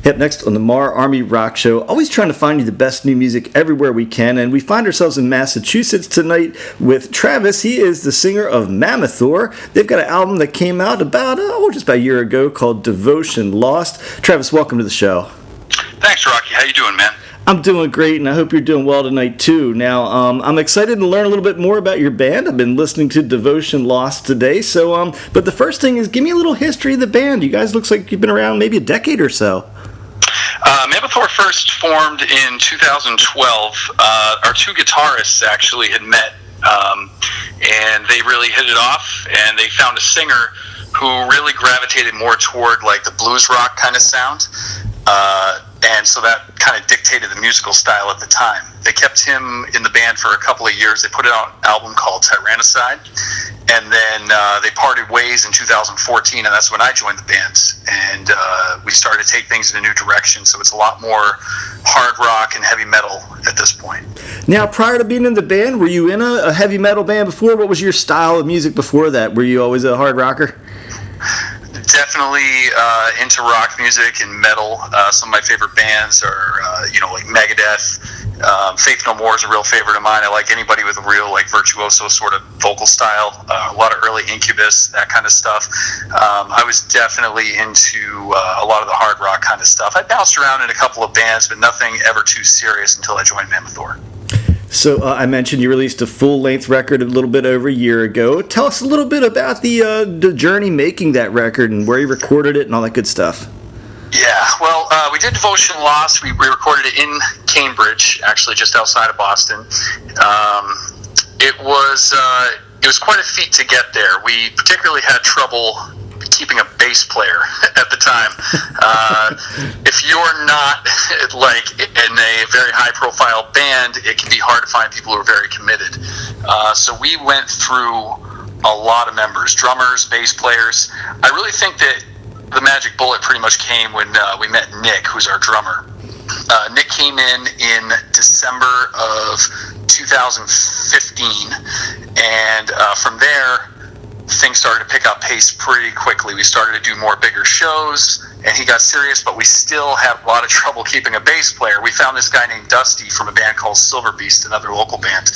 Up next on the MARR Army Rock Show, always trying to find you the best new music everywhere we can, and we find ourselves in Massachusetts tonight with Travis. He is the singer of Mammothor. They've got an album that came out just about a year ago called Devotion Lost. Travis, welcome to the show. Thanks, Rocky. How you doing, man? I'm doing great, and I hope you're doing well tonight, too. Now, I'm excited to learn a little bit more about your band. I've been listening to Devotion Lost today, but the first thing is, give me a little history of the band. You guys looks like you've been around maybe a decade or so. Mammothor first formed in 2012. Our two guitarists actually had met, and they really hit it off, and they found a singer who really gravitated more toward like the blues rock kind of sound. And so that kind of dictated the musical style at the time. They kept him in the band for a couple of years. They put out an album called Tyrannicide, and then they parted ways in 2014, and that's when I joined the band. And we started to take things in a new direction, so it's a lot more hard rock and heavy metal at this point. Now, prior to being in the band, were you in a heavy metal band before? What was your style of music before that? Were you always a hard rocker? Definitely into rock music and metal. Some of my favorite bands are, like Megadeth. Faith No More is a real favorite of mine. I like anybody with a real, virtuoso sort of vocal style. A lot of early Incubus, that kind of stuff. I was definitely into a lot of the hard rock kind of stuff. I bounced around in a couple of bands, but nothing ever too serious until I joined Mammothor. So I mentioned you released a full-length record a little bit over a year ago. Tell us a little bit about the journey making that record and where you recorded it and all that good stuff. Yeah, well, we did Devotion Lost. We recorded it in Cambridge, actually just outside of Boston. It was quite a feat to get there. We particularly had trouble keeping a bass player at the time. If you're not in a very high profile band, it can be hard to find people who are very committed. So we went through a lot of members, drummers, bass players. I really think that the magic bullet pretty much came when we met Nick, who's our drummer. Nick came in December of 2015, and from there things started to pick up pace pretty quickly. We started to do more bigger shows, and he got serious, but we still had a lot of trouble keeping a bass player. We found this guy named Dusty from a band called Silver Beast, another local band,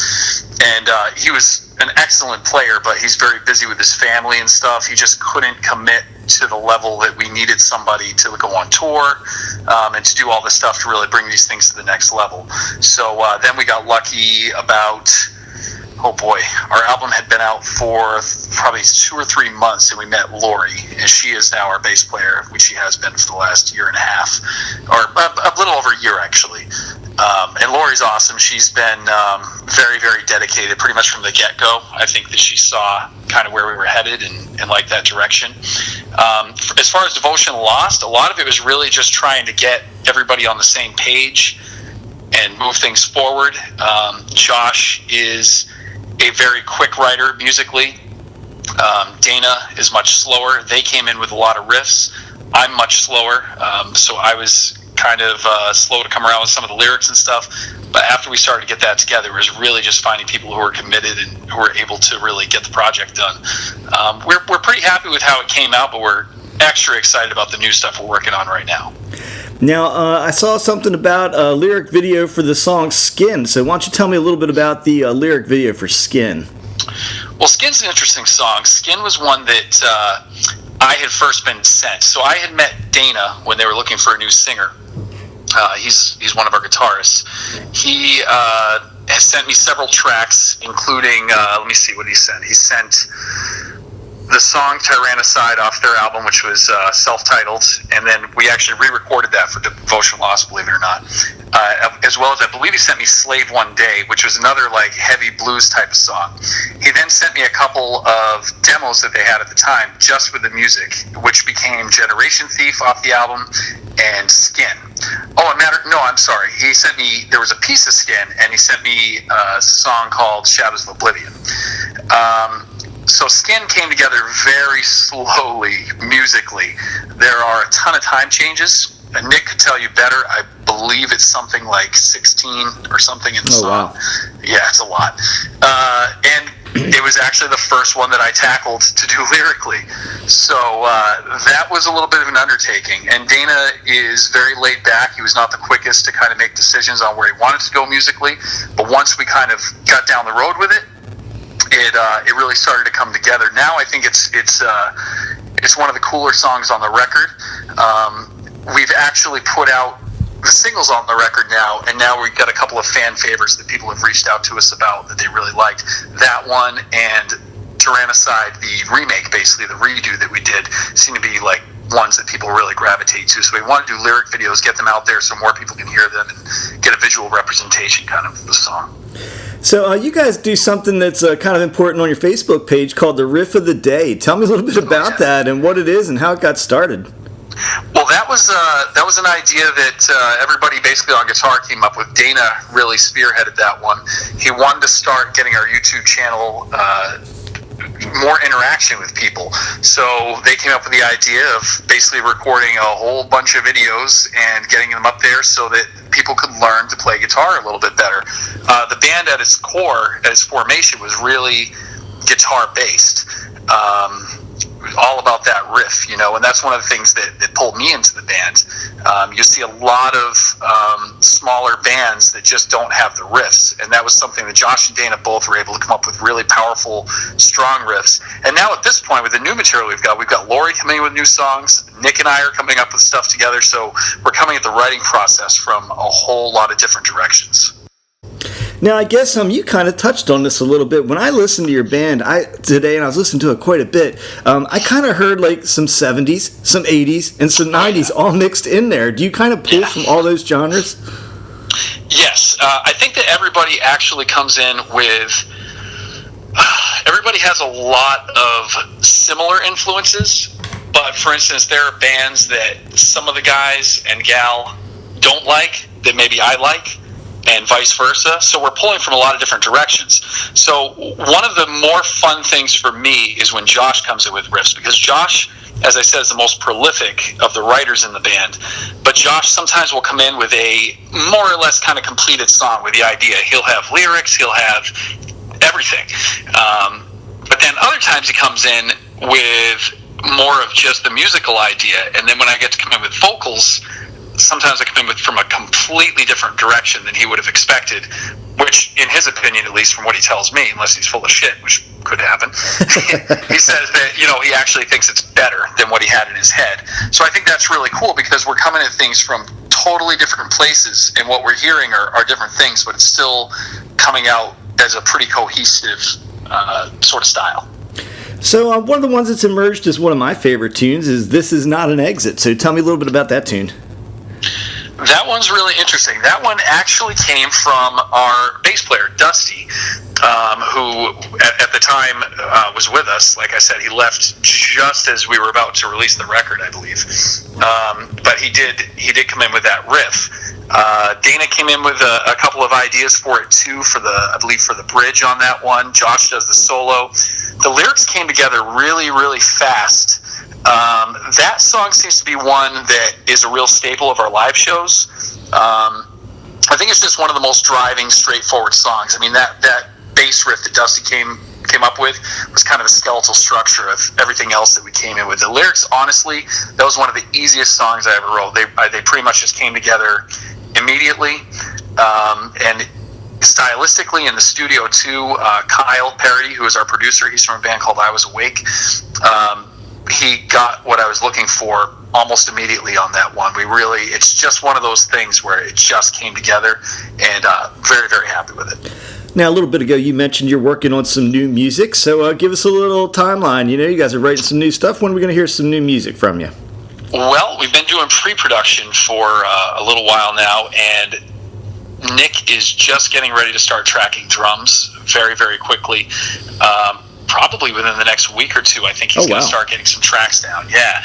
and he was an excellent player, but he's very busy with his family and stuff. He just couldn't commit to the level that we needed somebody to go on tour and to do all this stuff to really bring these things to the next level. So then we got lucky about... Oh boy, our album had been out for probably 2 or 3 months, and we met Lori, and she is now our bass player, which she has been for the last year and a half, or a little over a year actually. And Lori's awesome. She's been very, very dedicated pretty much from the get-go. I think that she saw kind of where we were headed and liked that direction. As far as Devotion Lost, a lot of it was really just trying to get everybody on the same page and move things forward. Josh is a very quick writer musically. Dana is much slower. They came in with a lot of riffs. I'm much slower, so I was kind of slow to come around with some of the lyrics and stuff. But after we started to get that together, it was really just finding people who were committed and who were able to really get the project done. We're pretty happy with how it came out, but we're extra excited about the new stuff we're working on right now. Now, I saw something about a lyric video for the song Skin, so why don't you tell me a little bit about the lyric video for Skin? Well, Skin's an interesting song. Skin was one that I had first been sent. So I had met Dana when they were looking for a new singer. He's one of our guitarists. He has sent me several tracks, including, let me see what he sent. He sent the song Tyrannicide off their album, which was self-titled, and then we actually re-recorded that for Devotion Lost, believe it or not. As well as, I believe he sent me Slave One Day, which was another heavy blues type of song. He then sent me a couple of demos that they had at the time just with the music, which became Generation Thief off the album and Skin. I'm sorry. He sent me, there was a piece of Skin, and he sent me a song called Shadows of Oblivion. So Skin came together very slowly musically. There are a ton of time changes. Nick could tell you better. I believe it's something like 16 or something in the song. Wow. Yeah, it's a lot. And it was actually the first one that I tackled to do lyrically. So that was a little bit of an undertaking. And Dana is very laid back. He was not the quickest to kind of make decisions on where he wanted to go musically. But once we kind of got down the road with it, it really started to come together. Now I think it's one of the cooler songs on the record. We've actually put out the singles on the record now, and now we've got a couple of fan favorites that people have reached out to us about that they really liked. That one and Tyrannicide, the remake, basically the redo that we did, seem to be like ones that people really gravitate to. So we want to do lyric videos, get them out there so more people can hear them and get a visual representation kind of the song. So you guys do something that's kind of important on your Facebook page called the Riff of the Day. Tell me a little bit about that and what it is and how it got started. Well, that was an idea that everybody basically on guitar came up with. Dana really spearheaded that one. He wanted to start getting our YouTube channel more interaction with people. So they came up with the idea of basically recording a whole bunch of videos and getting them up there so that people could learn to play guitar a little bit better. The band at its core, at its formation, was really guitar based. All about that riff, and that's one of the things that pulled me into the band. You see a lot of smaller bands that just don't have the riffs, and that was something that Josh and Dana both were able to come up with, really powerful, strong riffs. And now at this point, with the new material we've got Lori coming in with new songs, Nick and I are coming up with stuff together, so we're coming at the writing process from a whole lot of different directions. Now, I guess you kind of touched on this a little bit. When I listened to your band today, and I was listening to it quite a bit, I kind of heard like some 70s, some 80s, and some 90s all mixed in there. Do you kind of pull from all those genres? Yes. I think that everybody actually comes in with... everybody has a lot of similar influences, but for instance, there are bands that some of the guys and gal don't like that maybe I like, and vice versa. So we're pulling from a lot of different directions. So one of the more fun things for me is when Josh comes in with riffs, because Josh, as I said, is the most prolific of the writers in the band. But Josh sometimes will come in with a more or less kind of completed song with the idea. He'll have lyrics, he'll have everything. But then other times he comes in with more of just the musical idea. And then when I get to come in with vocals, sometimes I come in from a completely different direction than he would have expected, which, in his opinion, at least from what he tells me, unless he's full of shit, which could happen, he says that, he actually thinks it's better than what he had in his head. So I think that's really cool because we're coming at things from totally different places, and what we're hearing are different things, but it's still coming out as a pretty cohesive sort of style. So one of the ones that's emerged as one of my favorite tunes is This Is Not an Exit. So tell me a little bit about that tune. That one's really interesting. That one actually came from our bass player, Dusty, who at the time was with us. Like I said, he left just as we were about to release the record, I believe. But he did come in with that riff. Dana came in with a couple of ideas for it too, for the bridge on that one. Josh does the solo. The lyrics came together really, really fast. That song seems to be one that is a real staple of our live shows. I think it's just one of the most driving, straightforward songs. I mean, that bass riff that Dusty came up with was kind of the skeletal structure of everything else that we came in with. The lyrics, honestly, that was one of the easiest songs I ever wrote. They pretty much just came together immediately. And stylistically in the studio too, Kyle Perry, who is our producer, he's from a band called I Was Awake. He got what I was looking for almost immediately on that one. It's just one of those things where it just came together, and very, very happy with it. Now, a little bit ago, you mentioned you're working on some new music, so give us a little timeline. You guys are writing some new stuff. When are we going to hear some new music from you? Well, we've been doing pre-production for a little while now, and Nick is just getting ready to start tracking drums very, very quickly. Probably within the next week or two, I think he's going to start getting some tracks down. Yeah.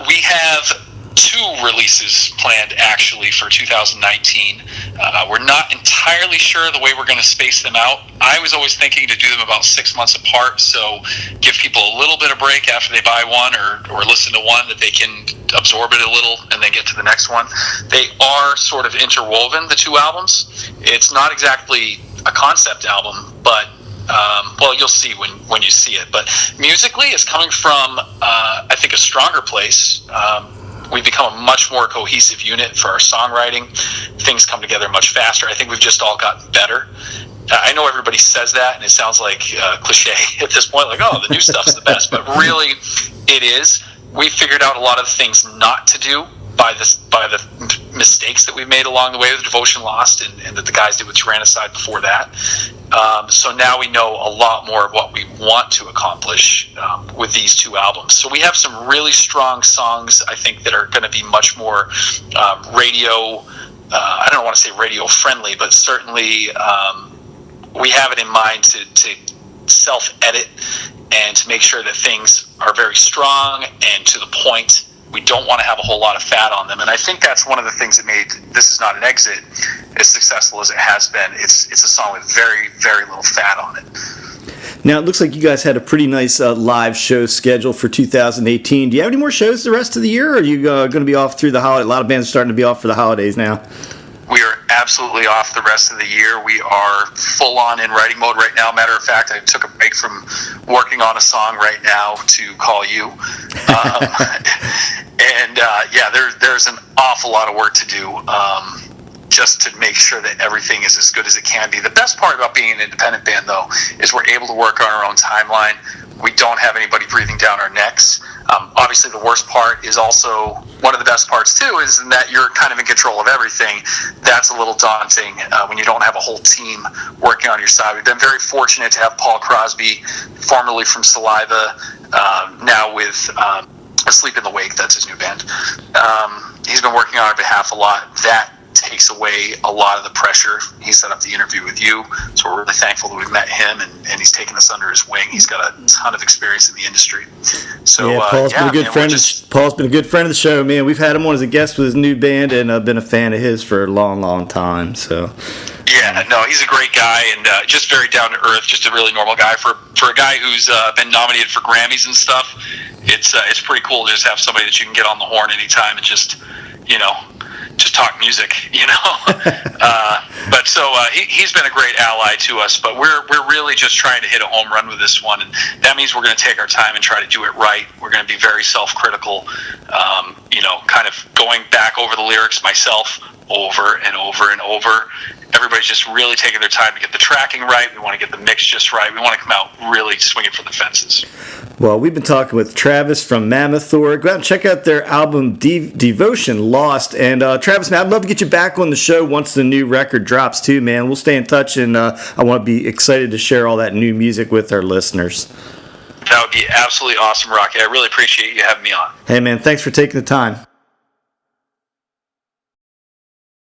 We have 2 releases planned, actually, for 2019. We're not entirely sure the way we're going to space them out. I was always thinking to do them about 6 months apart, so give people a little bit of break after they buy one or listen to one, that they can absorb it a little and then get to the next one. They are sort of interwoven, the 2 albums. It's not exactly a concept album, but Well, you'll see when you see it. But musically, it's coming from, I think, a stronger place. We've become a much more cohesive unit for our songwriting. Things come together much faster. I think we've just all gotten better. I know everybody says that, and it sounds like cliche at this point, like, oh, the new stuff's the best. But really, it is. We figured out a lot of the things not to do by the mistakes that we've made along the way with Devotion Lost and that the guys did with Tyrannicide before that. So now we know a lot more of what we want to accomplish with these two albums. So we have some really strong songs, I think, that are going to be much more radio, I don't want to say radio friendly, but certainly we have it in mind to self-edit and to make sure that things are very strong and to the point. We don't want to have a whole lot of fat on them. And I think that's one of the things that made This Is Not an Exit as successful as it has been. It's a song with very, very little fat on it. Now, it looks like you guys had a pretty nice live show schedule for 2018. Do you have any more shows the rest of the year, or are you going to be off through the holiday? A lot of bands are starting to be off for the holidays now. We are absolutely off the rest of the year. We are full on in writing mode right now. Matter of fact, I took a break from working on a song right now to call you. There's an awful lot of work to do just to make sure that everything is as good as it can be. The best part about being an independent band, though, is we're able to work on our own timeline. We don't have anybody breathing down our necks. Obviously, the worst part is also one of the best parts, too, is that you're kind of in control of everything. That's a little daunting when you don't have a whole team working on your side. We've been very fortunate to have Paul Crosby, formerly from Saliva, now with Asleep in the Wake. That's his new band. He's been working on our behalf a lot. That takes away a lot of the pressure. He set up the interview with you, so we're really thankful that we've met him, and he's taken us under his wing. He's got a ton of experience in the industry. So Paul's been a good friend. Paul's been a good friend of the show, man. We've had him on as a guest with his new band, and I've been a fan of his for a long, long time. So yeah, no, he's a great guy and just very down to earth, just a really normal guy for a guy who's been nominated for Grammys and stuff. It's pretty cool to just have somebody that you can get on the horn anytime and just talk music, But so he's been a great ally to us. But we're really just trying to hit a home run with this one, and that means we're going to take our time and try to do it right. We're going to be very self-critical, kind of going back over the lyrics myself over and over and over. Everybody's just really taking their time to get the tracking right. We want to get the mix just right. We want to come out really swinging for the fences. Well, we've been talking with Travis from Mammothor. Go out and check out their album Devotion Lost. And Travis, man, I'd love to get you back on the show once the new record drops too, man. We'll stay in touch, and I want to be excited to share all that new music with our listeners. That would be absolutely awesome, Rocky. I really appreciate you having me on. Hey, man, thanks for taking the time.